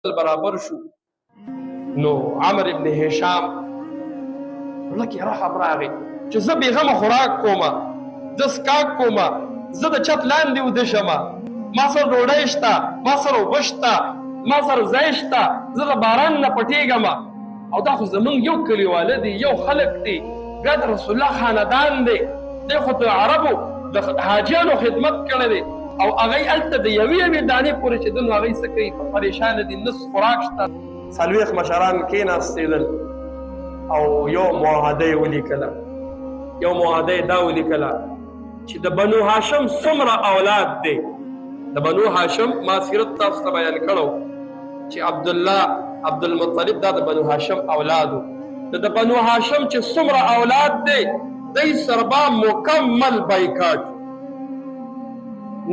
برابر شو نو عمر ابن هشام لکه رحم راغی چې زه بېغمه خوراک کومه زه سکاک کومه زه د چت لاندې وده شمه ما سره ډوډۍ شته ما سره اوبه شته ما سره ځای شته زه د باران نه پټېږمه او دا خو زمونږ یو کلیواله دی یو خلک دی بیا د رسول الله خاندان دی دی خو د عربو د حاجیانو خدمت کړی دی او هغوی هلته د یوې دانې پورې چې دل نو هغوی څه کوي پریشانه دي نس خوراک شته څلوېښت مشران کېناستېدل او یو معاهده یې ولیکله یو معاهده یې دا ولیکله چې د بنو هاشم څومره اولاد دی د بنو هاشم ما سیرت تاسو ته بیان کړو چې عبدالله عبدالمطلب دا د بنو هاشم اولادو د بنو هاشم چې څومره اولاد دی دی سره به مکمل بایکاټ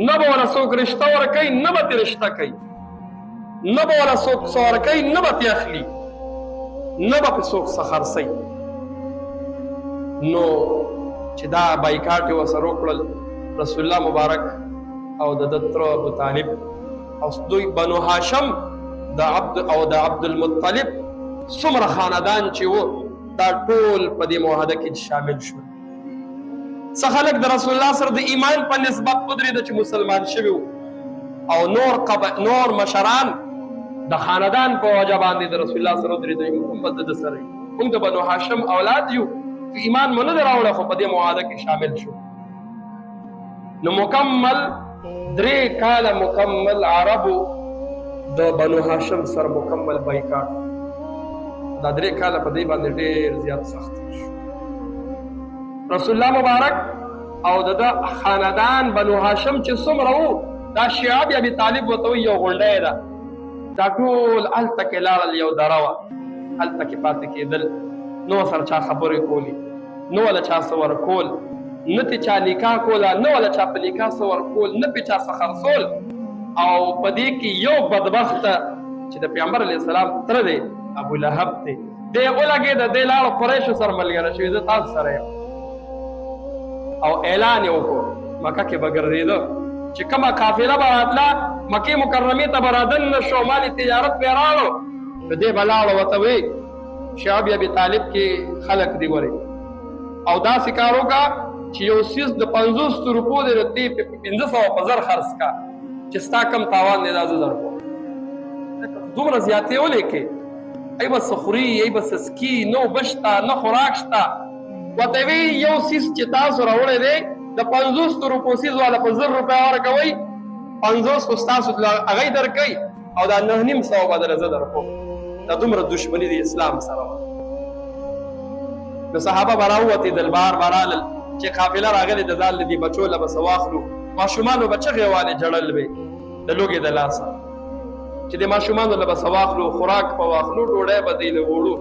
نه به وله څوک رشته ورکوي نه به ترې رشته کوي نه به وله څوک څه ورکوي نه به ترې اخلي نه به پرې څوک څه خرڅوي نو چې دا بایکاټ یې ورسره وکړل رسول الله مبارک او د ده تره ابو طالب او دوی بنو هاشم د عبدالمطلب څومره خاندان چې و دا ټول په دې معاهده کې شامل شول څه خلک د رسول الله سره د ایمان په نسبت ودرېده چې مسلمان شوي او نور مشران د خاندان په وجه باندې د رسول الله سره ودرېده موږ به د سره موږ د بنو هاشم اولاد یو ایمان مو نه دی راوړی خو په دې معاهده کې شامل شو نو مکمل 3 کاله مکمل عربو د بنو هاشم سره مکمل بایکاټ دا 3 کاله په دې باندې ډېر زیات سخت شو رسول الله مبارک او د خاندان بنو هاشم چې څومره وو دا شیعه بیا ابي طالب ورته وایي یو غونډۍ ده دا ټول هلته کې لاړل یو دره وه هلته کې پاتې کېدل نو سره چا خبرې کولې نو وله چا څه ورکول نه ترې چا نکاح کوله نه وله چا په نکاح څه ورکول نه پرې چا څه خرڅول او په دې کې یو بدبخته چې د پیغمبر علیه السلام تره دی ابو لهب دی دی ولګېده دی لاړو قریشو سره ملګری شوي زه تاسو سره یم او اعلان یې وکړو مکه کې به ګرځېده چې کومه قافله به راتله مکې مکرمې ته به رادننه شو مالې تجارت به یې راوړو نو دی به لاړو ورته وایي شعب ابي طالب کې خلک دی ورې او داسې کار وکړه چې یو څیز د 50 روپو دی نو تی 1500 په زر خرڅ کا چې ستا کم تاوان دی دا زه درکوم دومره زیاتې ولې کې ای به څه خوري ای به څه څکي نه اوبه شته نه خوراک شته ورته وی یو څیز چې تاسو راوړی دی د 50 روپو څیز والا په 1000 روپۍ ورکوئ 50 خو ستاسو هغه یې درکوي او دا 9.5 به دله زه درکوم دا دومره دشمني د اسلام سره وه نو صحابه به راووتېدل بار به رالل چې قافله راغلې د ځان له دې بچو له به څه واخلو ماشومانو به چغې والې جړل به د لوږې د لاسه چې د ماشومانو له به څه واخلو خوراک به واخلو ډوډۍ به دی له وړو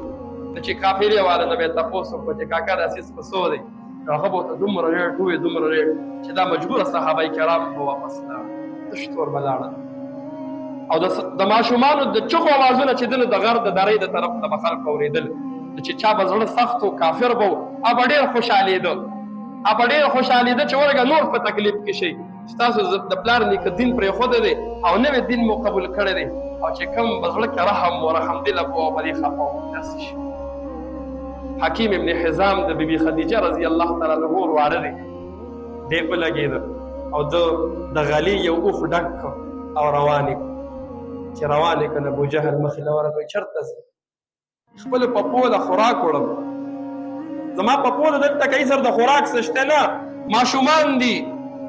نو چې قافلې والا نه به یې تپوس وکړو چې کاکا دا څیز په څو دی نو هغه به ورته دومره ریټ ووایي دومره ریټ چې دا مجبوره صحابه کرام به واپس لاړل تش تور به لاړل او د ماشومانو د چغو اوازونه چې دنه د غر د درې د طرف ته به خلک اورېدل چې چا به زړه سخت و کافر به و هغه به ډېر خوشحالېده هغه به ډېر خوشحالېده چې ورګه نور په تکلیف کې شي چې تاسو د پلار نیکه دین پرېښودی دی او نوی دین مو قبول کړی دی او چې کوم به زړه کې رحم و رحمدله به و به دې خفه و داسې شي حکیم ابن حزام د بیبي خدیجه رضی الله تعالی عنه واره دی دی ولګېده او د غلي یو اوښ ډک کړ او روان یې چې روان یې کړ ابو جهل مخې له ورغی چېرته ځې خپلو پپو له خوراک وړم زما پپو د دلته کوي سر د خوراک څه شته نه ماشومان دي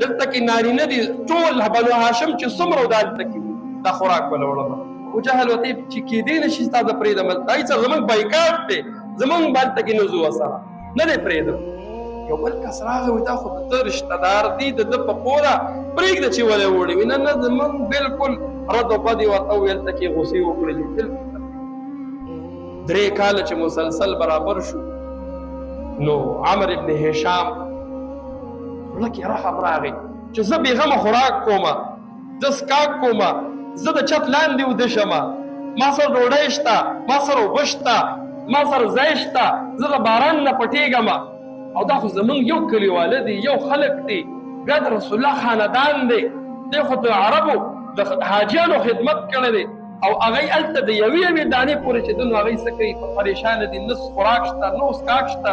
دلته کې نارینه دي ټول بنو هاشم چې څومره دلته کې دا خوراک به له وړم ابو جهل ورته چې کېدی نه شي ستا زه پرېږدم دای سره زموږ بایکاټ دی زمونږ هلته کې نه ځو ورسره نه دی پرېږدم یو بل کس راغی وایي دا خو د ده رشته دار دي د ده پپو ده پرېږده چې ولې وړي وایي نه نه زمونږ بلکل رد و بد یې ورته وویل هلته کې غوسې وکړلې بلکل 3 کاله چې مسلسل برابر شو نو عمر ابن هشام لکه رحم راغی چې زه بېغمه خوراک کومه زه سکاک کومه زه د چت لاندې وده شمه ما سره ډوډۍ شته ما سره اوبه شته ما سره ځای شته زه د باران نه پټېږمه او دا خو زمونږ یو کلیواله دی یو خلک دی بیا د رسول الله خاندان دی دی خو د عربو د حاجیانو خدمت کړی دی او هغه هلته د یوې دانې پورې چې دنو هغه څه کوي پریشانه دي، نه خوراک شته نه څښاک شته،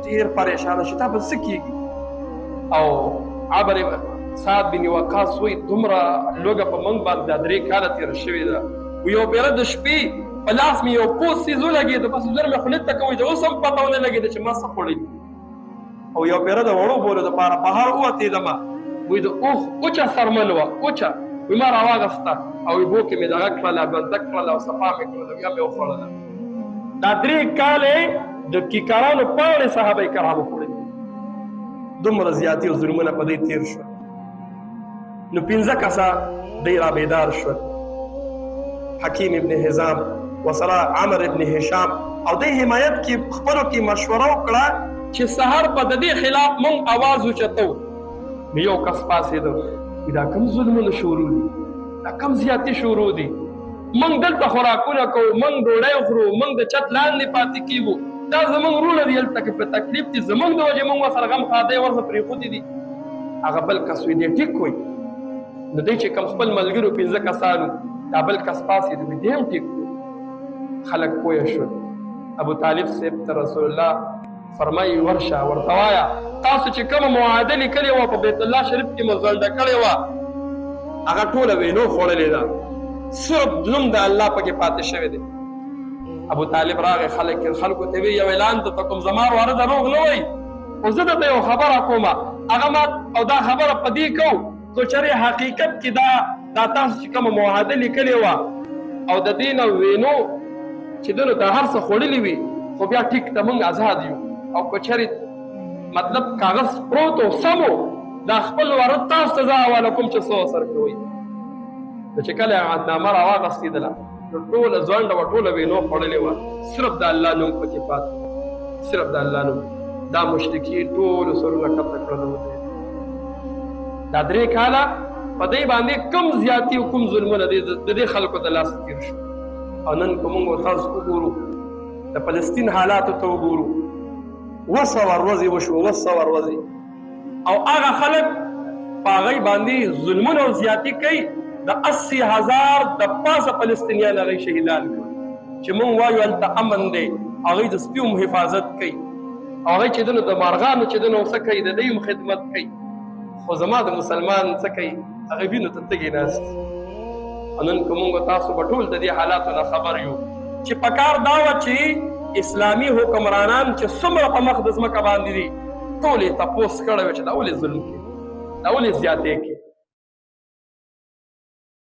ډېر پریشانه شي تا به څه کېږي. او عبر سعد بن وقاص وایي دومره لوږه په موږ باندې دا 3 کاله تېره شوې ده، یو پیره د شپې په لاس مې یو پوست څیز ولګېده، بس زر مې خولې ته کوي چې اوس هم پته ونه لګېده چې ما څه خوړلي. او یو پیره د وړو بولو دپاره بهر ووتېدمه، وایي د اوښ اوچه څرمن وه اوچه، وایي ما راواغسته او اوبو کې مې دغه کړله بنده کړله او صفا مې کړله بیا مې وخوړله. دا 3 کاله د کیکارانو پاڼې صحابه کرامو خوړلي، دومره زیاتې او ظلمونه په دې تېر شول. نو 5 کسه دی را بیدار شول، حکیم ابن حزام وسره عمر ابن هشام، او د حمایت کې خپلو کې مشوره وکړه چې سحر په د دې خلاف مونږ اواز اوچتو. نو یو کس پاڅېده، دا کم ظلمونه شروع دي، دا کم زیاتې شروع دي، مونږ دلته خوراکونه کوو، مونږ ډوډۍ خورو، مونږ د چت لاندې پاتې کېږو، دا زمونږ وروڼه دي هلته کې په تکلیف دي، زمونږ د وجې مونږ ورسره غم ښادۍ ورسره پرېښودي دي. هغه بل کس وایي دی ټیک وایي. نو دی چې کوم خپل ملګرو 5 کسانو دا بل کس پاڅېد وایي دی هم ټیک وایي. خلک پوه شول. ابو طالب صاحب ته رسول الله فرمایي ورشه ورته وایه تاسو چې کومه معاهده لیکلې وه په بیت الله شریف کې مو زلډه کړې وه هغه ټوله وینو خوړلې ده، صرف نوم د الله پکې پاتې شوی دی. ابو طالب راغی خلکو ته وی یو اعلان ته کوم زما واره دروغ نه وایي، خو زه درته یو خبره کومه هغه ما او دا خبره په دې کوو که چېرې حقیقت کې دا تاسو چې کومه معاهده لیکلې وه او د دې نه وینو چې دنو دا هر څه خوړلي وي خو بیا ټیک ته موږ آزاد یو، او که چېرې مطلب کاغذ پروت و سمو دا خپل واره تاسو ته زه حواله کوم چې څه ورسره کوئ. نو چې کله عهدنامه راواغستېدله نو ټوله ځونډه وه ټوله وینو خوړلې وه، صرف د الله نوم پکې پاتې، صرف د الله نوم. دا مشرکین ټولو سرونه ټپه کړل وته. دا 3 کاله په دې باندې کوم زیاتي او کوم ظلمونه د دې خلکو د لاس تېر شو. او نن که موږ تاسو وګورو د فلسطین حالاتو ته وګورو 200 ورځې وشو 200 ورځې او هغه خلک په هغوی باندې ظلمونه او زیاتي کوي. د 80,000 د پاسه فلسطینیان هغوی شهیدان کړي چې موږ وایو هلته امن دی، هغوی د سپیو هم حفاظت کوي، هغوی چې دنو د مارغانو چې دنو څه کوي د دوی هم خدمت کوي. خو زما د مسلمان څه کوي هغوی وینو ته تږي ناست. نن که موږ تاسو به ټول د دې حالاتو نه خبر یو چې پکار دا وه چې اسلامي حکمرانان چې څومره په مخ د ځمکه باندې دي ټول یې تپوس کړی و چې دا ولې ظلم کوي، دا ولې زیاتې کوي.